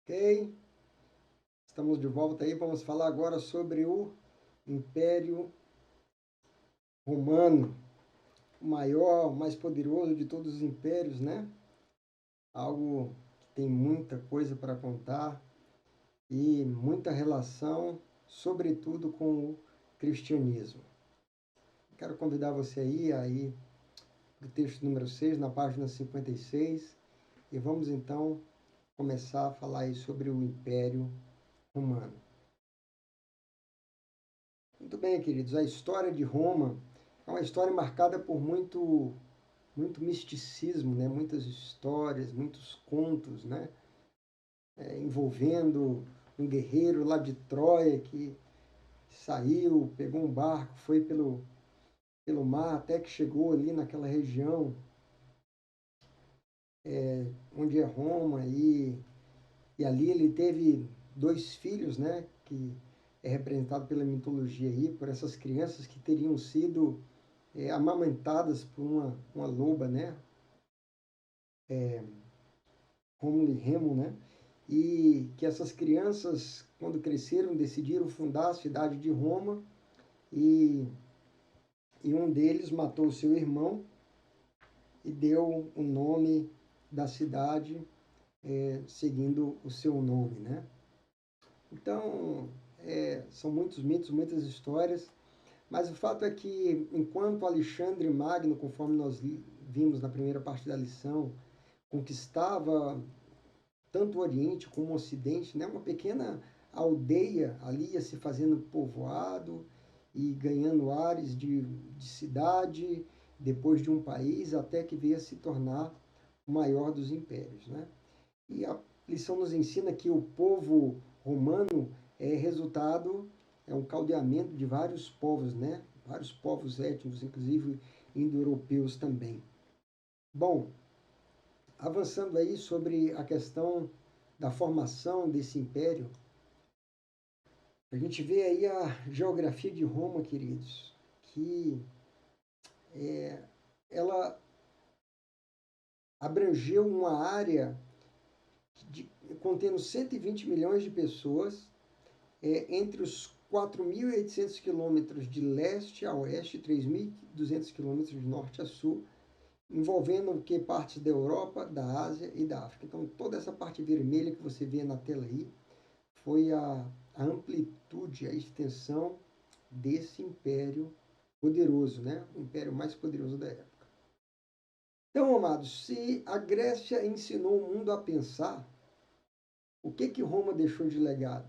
Ok, estamos de volta aí. Vamos falar agora sobre o Império Romano, o maior, o mais poderoso de todos os impérios, né? Algo que tem muita coisa para contar e muita relação, sobretudo com o cristianismo. Quero convidar você aí para o texto número 6, na página 56, e vamos então começar a falar aí sobre o Império Romano. Muito bem, queridos, a história de Roma é uma história marcada por muito misticismo, né? Muitas histórias, muitos contos, né? Envolvendo um guerreiro lá de Troia que saiu, pegou um barco, foi pelo mar até que chegou ali naquela região onde é Roma e ali ele teve dois filhos, né? Que é representado pela mitologia aí, por essas crianças que teriam sido amamentadas por uma loba, né? Rômulo e Remo, né? E que essas crianças, quando cresceram, decidiram fundar a cidade de Roma e, e um deles matou seu irmão e deu o nome da cidade seguindo o seu nome, né? Então, são muitos mitos, muitas histórias, mas o fato é que, enquanto Alexandre Magno, conforme nós vimos na primeira parte da lição, conquistava tanto o Oriente como o Ocidente, né? Uma pequena aldeia ali ia se fazendo povoado e ganhando ares de cidade, depois de um país, até que veio a se tornar o maior dos impérios, né? E a lição nos ensina que o povo romano é resultado, é um caldeamento de vários povos, né? Vários povos étnicos, inclusive indo-europeus também. Bom, avançando aí sobre a questão da formação desse império, a gente vê aí a geografia de Roma, queridos, que ela abrangeu uma área contendo 120 milhões de pessoas entre os 4.800 quilômetros de leste a oeste, 3.200 quilômetros de norte a sul, envolvendo o que partes da Europa, da Ásia e da África. Então, toda essa parte vermelha que você vê na tela aí foi a amplitude, a extensão desse império poderoso, né? O império mais poderoso da época. Então, amados, se a Grécia ensinou o mundo a pensar, o que Roma deixou de legado?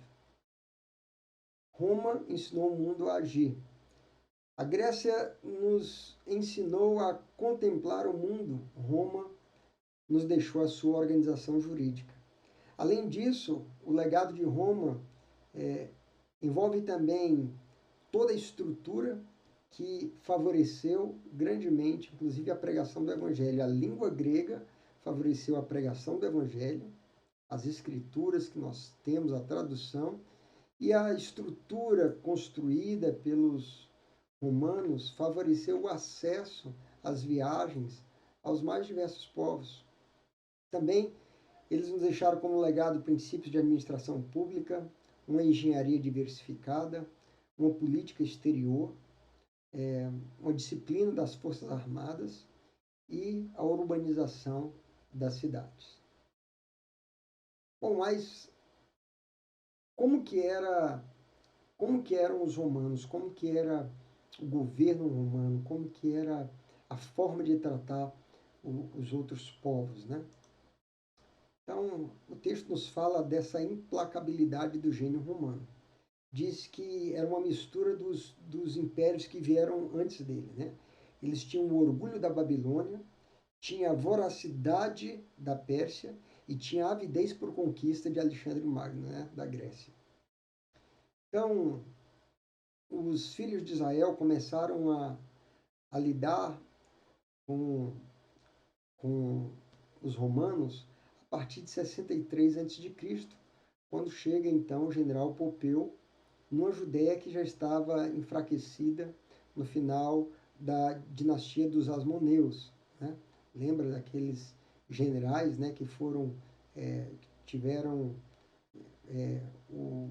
Roma ensinou o mundo a agir. A Grécia nos ensinou a contemplar o mundo. Roma nos deixou a sua organização jurídica. Além disso, o legado de Roma envolve também toda a estrutura que favoreceu grandemente, inclusive, a pregação do Evangelho. A língua grega favoreceu a pregação do Evangelho, as escrituras que nós temos, a tradução, e a estrutura construída pelos romanos favoreceu o acesso às viagens aos mais diversos povos. Também eles nos deixaram como legado princípios de administração pública, uma engenharia diversificada, uma política exterior, uma disciplina das forças armadas e a urbanização das cidades. Bom, mas como que eram os romanos? Como que era o governo romano? Como que era a forma de tratar os outros povos, né? Então, o texto nos fala dessa implacabilidade do gênio romano. Diz que era uma mistura dos impérios que vieram antes dele, né? Eles tinham o orgulho da Babilônia, tinha a voracidade da Pérsia e tinha a avidez por conquista de Alexandre Magno, né? Da Grécia. Então, os filhos de Israel começaram a lidar com os romanos a partir de 63 a.C., quando chega então o general Popeu numa Judéia que já estava enfraquecida no final da dinastia dos Asmoneus, né? Lembra daqueles generais, né, que tiveram o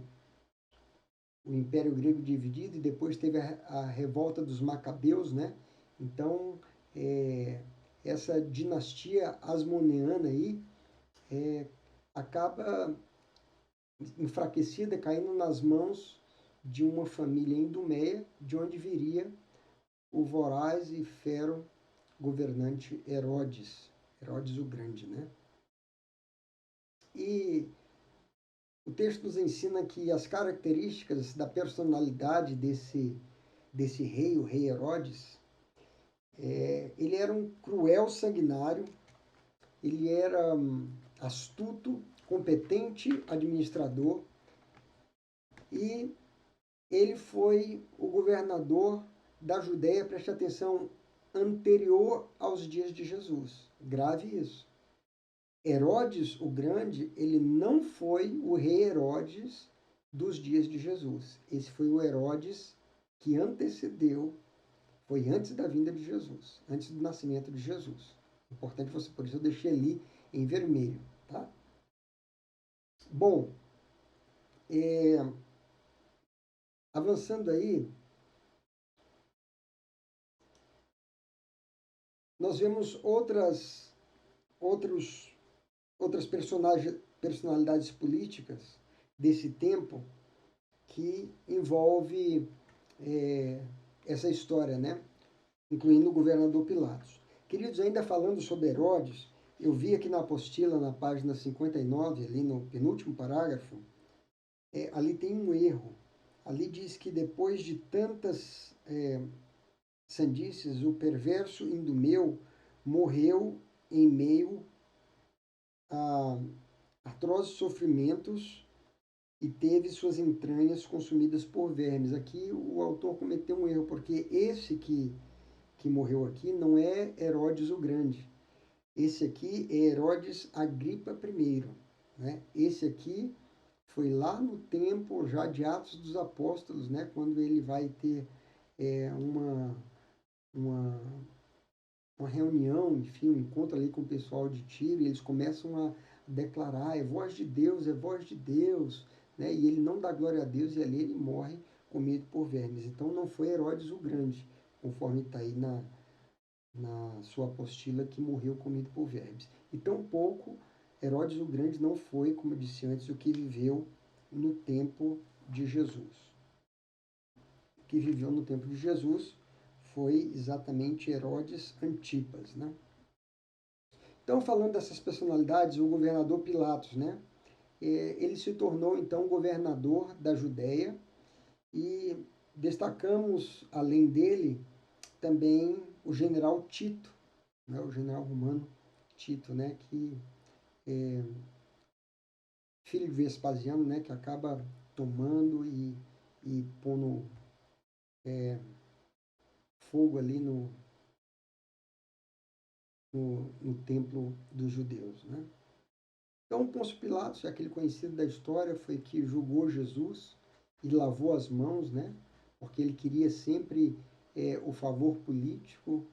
Império Grego dividido, e depois teve a revolta dos Macabeus, né? Então, essa dinastia asmoneana aí acaba enfraquecida, caindo nas mãos de uma família idumeia, de onde viria o voraz e fero governante Herodes o Grande, né? E o texto nos ensina que as características da personalidade desse rei, o rei Herodes, ele era um cruel sanguinário, ele era astuto, competente administrador, e ele foi o governador da Judéia, preste atenção, anterior aos dias de Jesus. Grave isso. Herodes o Grande, ele não foi o rei Herodes dos dias de Jesus. Esse foi o Herodes que antecedeu, foi antes da vinda de Jesus, antes do nascimento de Jesus. Importante você, por isso eu deixei ali em vermelho, tá? Bom, avançando aí, nós vemos outras personalidades políticas desse tempo que envolve essa história, né? Incluindo o governador Pilatos. Queridos, ainda falando sobre Herodes, eu vi aqui na apostila, na página 59, ali no penúltimo parágrafo, ali tem um erro. Ali diz que depois de tantas sandices, o perverso Idumeu morreu em meio a atrozes sofrimentos e teve suas entranhas consumidas por vermes. Aqui o autor cometeu um erro, porque esse que morreu aqui não é Herodes o Grande. Esse aqui é Herodes Agripa I. Né? Esse aqui foi lá no tempo já de Atos dos Apóstolos, né? Quando ele vai ter uma reunião, enfim, um encontro ali com o pessoal de Tiro, e eles começam a declarar, é voz de Deus, né? E ele não dá glória a Deus, e ali ele morre comido por vermes. Então não foi Herodes o Grande, conforme está aí na sua apostila, que morreu comido por vermes. E tampouco Herodes o Grande não foi, como eu disse antes, o que viveu no tempo de Jesus. O que viveu no tempo de Jesus foi exatamente Herodes Antipas, né? Então, falando dessas personalidades, o governador Pilatos, né? Ele se tornou, então, governador da Judéia, e destacamos, além dele, também o general Tito, né? O general romano Tito, né? Que filho de Vespasiano, né? Que acaba tomando e pondo fogo ali no templo dos judeus, né? Então, Pôncio Pilatos, aquele conhecido da história, foi que julgou Jesus e lavou as mãos, né? Porque ele queria sempre o favor político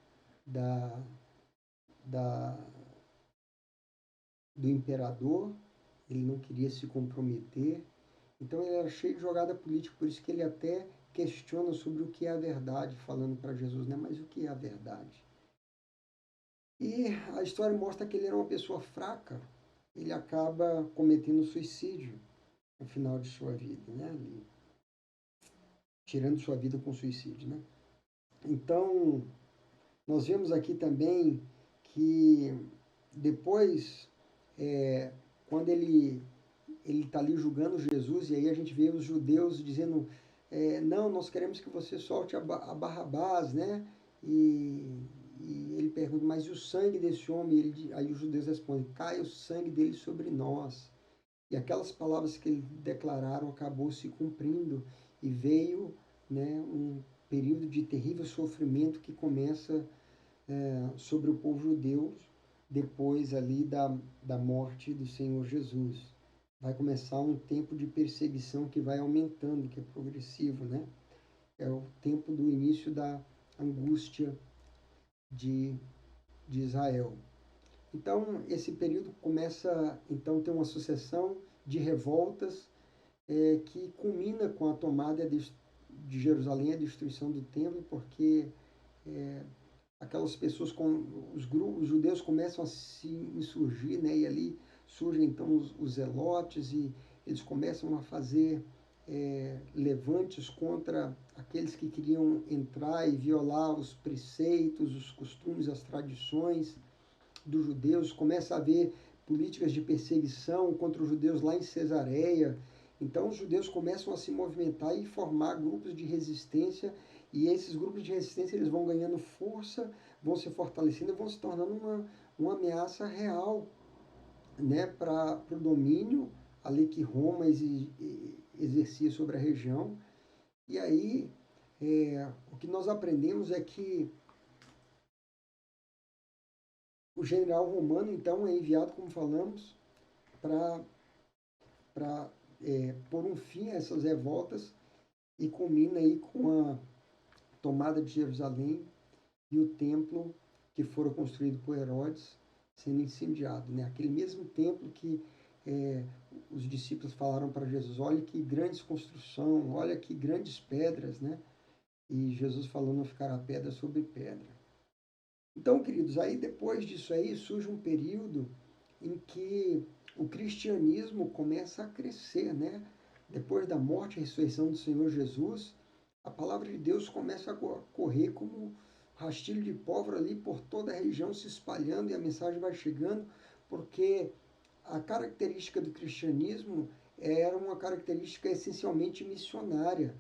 do imperador, ele não queria se comprometer. Então, ele era cheio de jogada política, por isso que ele até questiona sobre o que é a verdade, falando para Jesus, né? Mas o que é a verdade? E a história mostra que ele era uma pessoa fraca, ele acaba cometendo suicídio no final de sua vida, né? Tirando sua vida com suicídio, né? Então, nós vemos aqui também que depois, quando ele está ali julgando Jesus, e aí a gente vê os judeus dizendo, não, nós queremos que você solte a Barrabás, né? E ele pergunta, mas e o sangue desse homem? Aí os judeus respondem, cai o sangue dele sobre nós. E aquelas palavras que ele declararam acabou se cumprindo, e veio, né, um período de terrível sofrimento que começa sobre o povo judeu depois ali da morte do Senhor Jesus. Vai começar um tempo de perseguição que vai aumentando, que é progressivo, né? É o tempo do início da angústia de Israel. Então, esse período começa, então, a ter uma sucessão de revoltas que culmina com a tomada de Jerusalém, a destruição do templo, porque aquelas pessoas, os judeus começam a se insurgir, né? E ali surgem então os zelotes e eles começam a fazer levantes contra aqueles que queriam entrar e violar os preceitos, os costumes, as tradições dos judeus. Começa a haver políticas de perseguição contra os judeus lá em Cesareia. Então os judeus começam a se movimentar e formar grupos de resistência, e esses grupos de resistência eles vão ganhando força, vão se fortalecendo e vão se tornando uma ameaça real, né, para o domínio ali que Roma exercia sobre a região. E aí o que nós aprendemos é que o general romano então é enviado, como falamos, para pôr um fim a essas revoltas, e culmina aí com a tomada de Jerusalém e o templo que fora construído por Herodes sendo incendiado, né? Aquele mesmo templo que os discípulos falaram para Jesus: olha que grandes construção, olha que grandes pedras, né? E Jesus falou: não ficará pedra sobre pedra. Então, queridos, aí depois disso aí surge um período em que o cristianismo começa a crescer, né? Depois da morte e ressurreição do Senhor Jesus, a palavra de Deus começa a correr como rastilho de pólvora ali por toda a região, se espalhando, e a mensagem vai chegando, porque a característica do cristianismo era uma característica essencialmente missionária.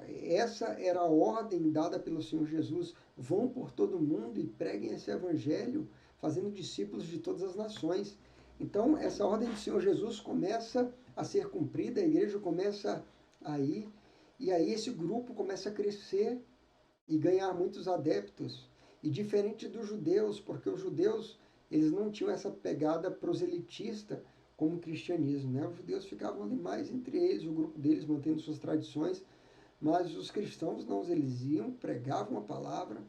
Essa era a ordem dada pelo Senhor Jesus: vão por todo mundo e preguem esse evangelho, fazendo discípulos de todas as nações. Então, essa ordem do Senhor Jesus começa a ser cumprida, a igreja começa a ir, e aí esse grupo começa a crescer e ganhar muitos adeptos. E diferente dos judeus, porque os judeus eles não tinham essa pegada proselitista como o cristianismo, né? Os judeus ficavam ali mais entre eles, o grupo deles mantendo suas tradições, mas os cristãos não, eles iam, pregavam a palavra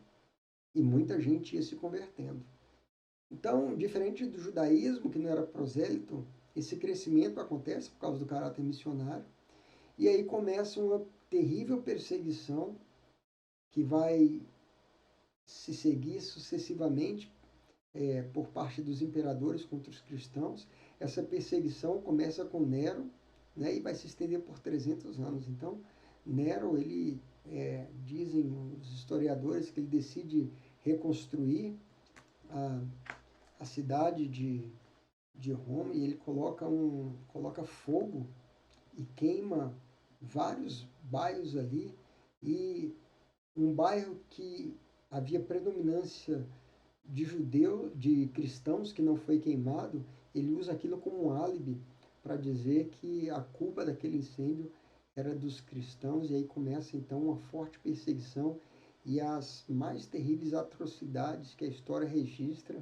e muita gente ia se convertendo. Então, diferente do judaísmo, que não era prosélito, esse crescimento acontece por causa do caráter missionário, e aí começa uma terrível perseguição que vai se seguir sucessivamente por parte dos imperadores contra os cristãos. Essa perseguição começa com Nero, né, e vai se estender por 300 anos. Então, Nero, ele, dizem os historiadores, que ele decide reconstruir a cidade de Roma, e ele coloca fogo e queima vários bairros ali, e um bairro que havia predominância de cristãos que não foi queimado, ele usa aquilo como um álibi para dizer que a culpa daquele incêndio era dos cristãos, e aí começa então uma forte perseguição e as mais terríveis atrocidades que a história registra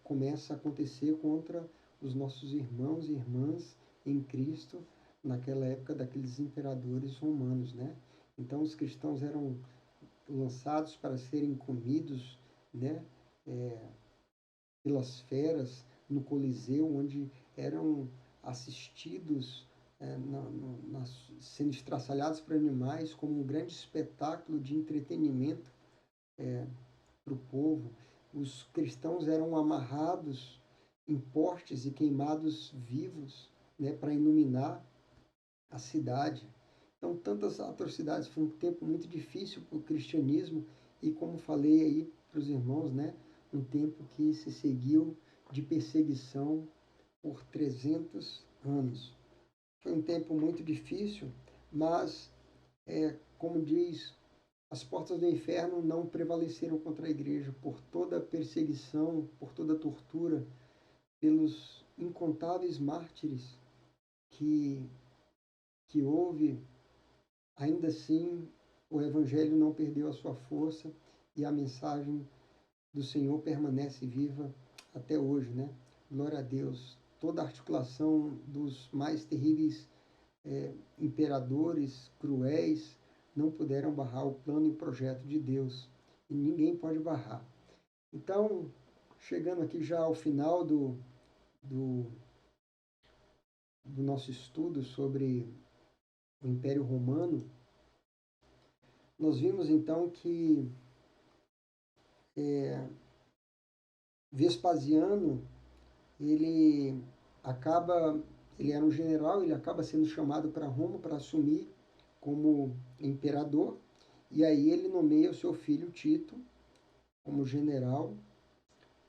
começa a acontecer contra os nossos irmãos e irmãs em Cristo naquela época daqueles imperadores romanos, né? Então os cristãos eram lançados para serem comidos, né, pelas feras no Coliseu, onde eram assistidos, sendo estraçalhados por animais, como um grande espetáculo de entretenimento para o povo. Os cristãos eram amarrados em postes e queimados vivos, né, para iluminar a cidade. Então, tantas atrocidades. Foi um tempo muito difícil para o cristianismo, e, como falei aí para os irmãos, né, um tempo que se seguiu de perseguição por 300 anos. Foi um tempo muito difícil, mas, como diz, as portas do inferno não prevaleceram contra a igreja por toda a perseguição, por toda a tortura, pelos incontáveis mártires que, que houve. Ainda assim, o Evangelho não perdeu a sua força e a mensagem do Senhor permanece viva até hoje, né? Glória a Deus. Toda a articulação dos mais terríveis imperadores cruéis não puderam barrar o plano e o projeto de Deus, e ninguém pode barrar. Então, chegando aqui já ao final do do nosso estudo sobre o Império Romano, nós vimos então que Vespasiano, ele ele era um general, ele acaba sendo chamado para Roma para assumir como imperador, e aí ele nomeia o seu filho Tito como general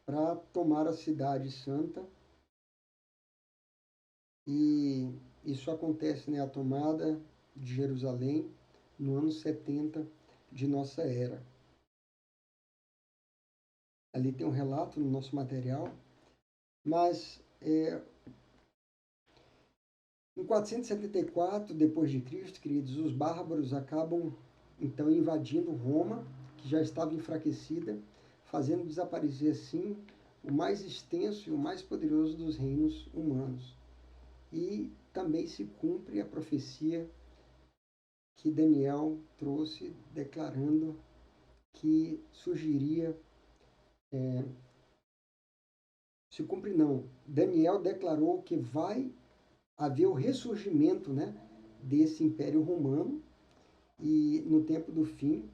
para tomar a cidade santa. E isso acontece, né, a tomada de Jerusalém no ano 70 de nossa era. Ali tem um relato no nosso material, mas em 474 depois de Cristo, queridos, os bárbaros acabam então invadindo Roma, que já estava enfraquecida, fazendo desaparecer assim o mais extenso e o mais poderoso dos reinos humanos. E também se cumpre a profecia que Daniel trouxe, declarando que surgiria. Se cumpre, não. Daniel declarou que vai haver o ressurgimento, né, desse Império Romano, e no tempo do fim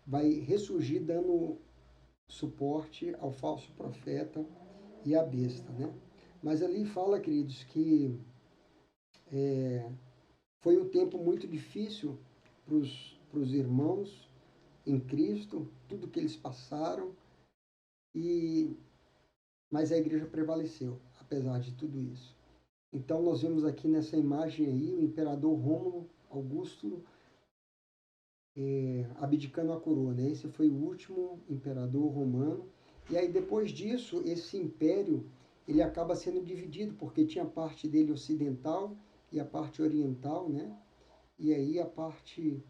vai ressurgir dando suporte ao falso profeta e à besta, né? Mas ali fala, queridos, que foi um tempo muito difícil para os irmãos em Cristo, tudo que eles passaram, mas a igreja prevaleceu, apesar de tudo isso. Então nós vemos aqui nessa imagem aí o imperador Rômulo Augusto abdicando a coroa, né? Esse foi o último imperador romano. E aí depois disso, esse império ele acaba sendo dividido, porque tinha a parte dele ocidental e a parte oriental, né? E aí a parte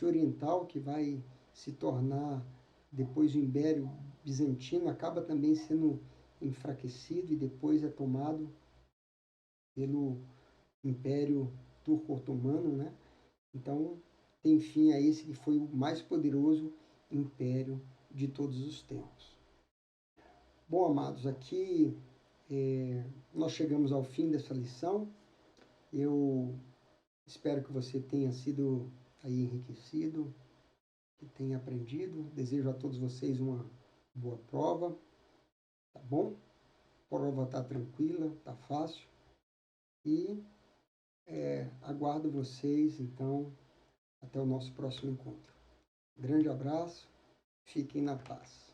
oriental, que vai se tornar depois o Império Bizantino, acaba também sendo enfraquecido e depois é tomado pelo Império Turco-Otomano, né? Então, tem fim a esse que foi o mais poderoso império de todos os tempos. Bom, amados, aqui nós chegamos ao fim dessa lição. Eu espero que você tenha sido aí enriquecido, que tenha aprendido. Desejo a todos vocês uma boa prova, tá bom? A prova está tranquila, está fácil. E aguardo vocês, então, até o nosso próximo encontro. Grande abraço, fiquem na paz.